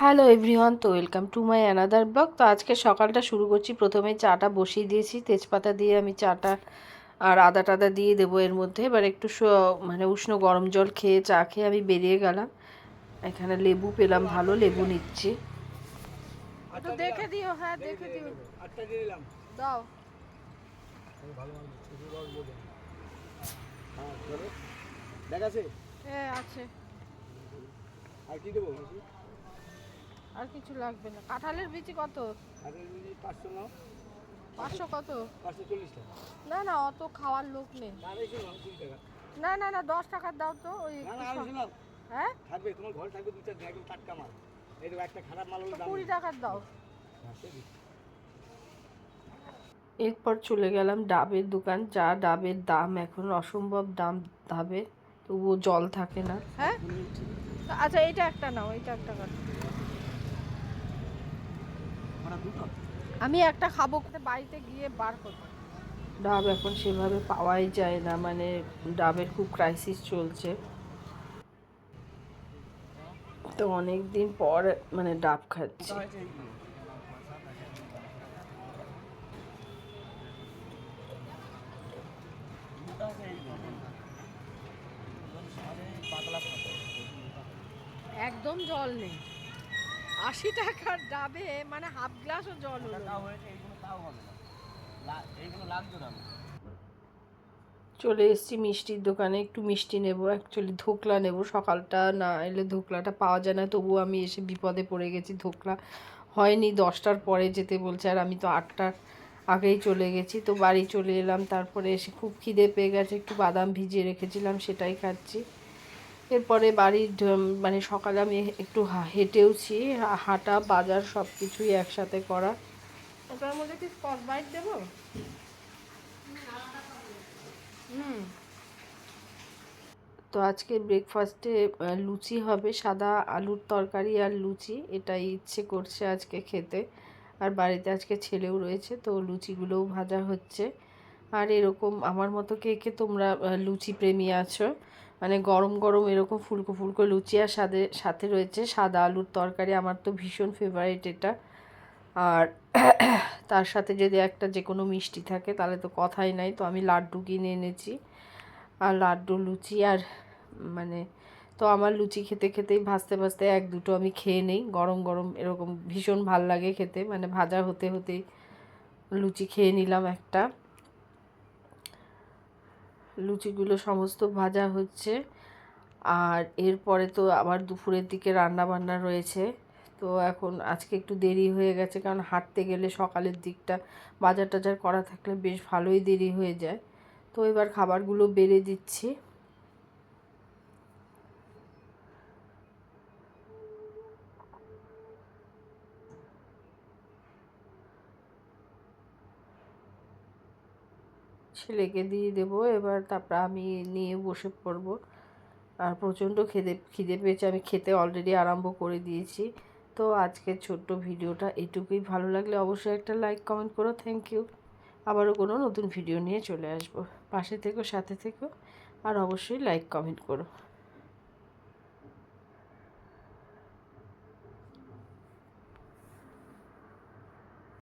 Hello everyone, তো welcome to my another blog. তো আজকে সকালটা শুরু করছি। প্রথমে চাটা বসিয়ে দিয়েছি, তেজপাতা দিয়ে আমি চাটা আর আদা টাদা দিয়ে দেবো এর মধ্যে। এবার একটু মানে উষ্ণ গরম জল খেয়ে চা খেয়ে আমি বেরিয়ে গেলাম। এখানে লেবু পেলাম, ভালো লেবু নিচ্ছি। একটু দেখে দিও, হ্যাঁ দেখে দিও। আটটা দিয়ে দিলাম, দাও। ভালো মাল ছোট বড় বলে হ্যাঁ চলো দেখ আছে, হ্যাঁ আছে। আর কি দেবো? আর কিছু লাগবে না। কাঁঠালের বিচি কত? কাঁঠালের বিচি 500 নাও। 500 কত? 540 টাকা। না না, অত খাওয়ার লোক নেই। না না না, 10 টাকার দাও তো। ওই হ্যাঁ থাকবে, তোমার ঘরে থাকবে দুটো একদম টাটকা মাল। এই তো একটা খারাপ মাল হলো 20 টাকার দাও। এরপর চলে গেলাম ডাবের দোকান। যা ডাবের দাম এখন, অসম্ভব দাম ডাবের, তবুও জল থাকে না। হ্যাঁ আচ্ছা, এইটা একটা নাও, এইটা একটা কাটো। আমি একটা খাবো, বাড়িতে গিয়ে বার করবো। ডাব এখন সেভাবে পাওয়াই যায় না, মানে ডাবের খুব ক্রাইসিস চলছে। তো অনেক দিন পর মানে ডাব খাচ্ছি। একদম জল নেই। 80 টাকার ডাবে মানে হাফ গ্লাসও জল হলো না। চলে এসেছি মিষ্টির দোকানে, একটু মিষ্টি নেব। অ্যাকচুয়ালি ধোকলা নেব, সকালটা না এলে ধোকলাটা পাওয়া যায় না। তবুও আমি এসে বিপদে পড়ে গেছি, ধোকলা হয়নি। 10টার পরে যেতে বলছে, আর আমি তো 8টার আগেই চলে গেছি। তো বাড়ি চলে এলাম, তারপরে এসে খুব খিদে পেয়ে গেছে, একটু বাদাম ভিজিয়ে রেখেছিলাম সেটাই খাচ্ছি। এরপরে বাড়ির মানে সকালে আমি একটু হেঁটেওছি, হাঁটা বাজার সব কিছুই একসাথে করা। ওটার মধ্যে কি স্কচ ব্রাইট দেবো? তো আজকে ব্রেকফাস্টে লুচি হবে, সাদা আলুর তরকারি আর লুচি। এটাই ইচ্ছে করছে আজকে খেতে। আর বাড়িতে আজকে ছেলেও রয়েছে, তো লুচিগুলোও ভাজা হচ্ছে। আর এরকম আমার মতো কে কে তোমরা লুচি প্রেমী আছো? মানে গরম গরম এরকম ফুলকো ফুলকো লুচি, আর সাথে রয়েছে সাদা আলুর তরকারি। আমার তো ভীষণ ফেভারিট এটা। আর তার সাথে যদি একটা যে কোনো মিষ্টি থাকে তাহলে তো কথাই নাই। তো আমি লাড্ডু কিনে এনেছি, আর লাড্ডু লুচি আর মানে, তো আমার লুচি খেতে খেতেই ভাজতে ভাজতে এক দুটো আমি খেয়ে নেই। গরম গরম এরকম ভীষণ ভাল লাগে খেতে, মানে ভাজা হতে হতেই লুচি খেয়ে নিলাম একটা। লুচিগুলো সমস্ত ভাজা হচ্ছে। আর এরপরে তো আবার দুপুরের দিকে রান্না বান্না রয়েছে। তো এখন আজকে একটু দেরি হয়ে গেছে, কারণ হাঁটতে গেলে সকালের দিকটা বাজার টাজার করা থাকলে বেশ ভালোই দেরি হয়ে যায়। তো এবার খাবারগুলো বেড়ে দিচ্ছি। ছেলেকে দিয়ে দেবো এবার, তারপর আমি নিয়ে বসে পড়বো। আর প্রচণ্ড খিদে পেয়েছে, আমি খেতে অলরেডি আরম্ভ করে দিয়েছি। তো আজকের ছোট্ট ভিডিওটা এটুকুই। ভালো লাগলে অবশ্যই একটা লাইক কমেন্ট করো। Thank you. আবারও কোনো নতুন ভিডিও নিয়ে চলে আসবো। পাশে থেকো, সাথে থেকো, আর অবশ্যই লাইক কমেন্ট করো।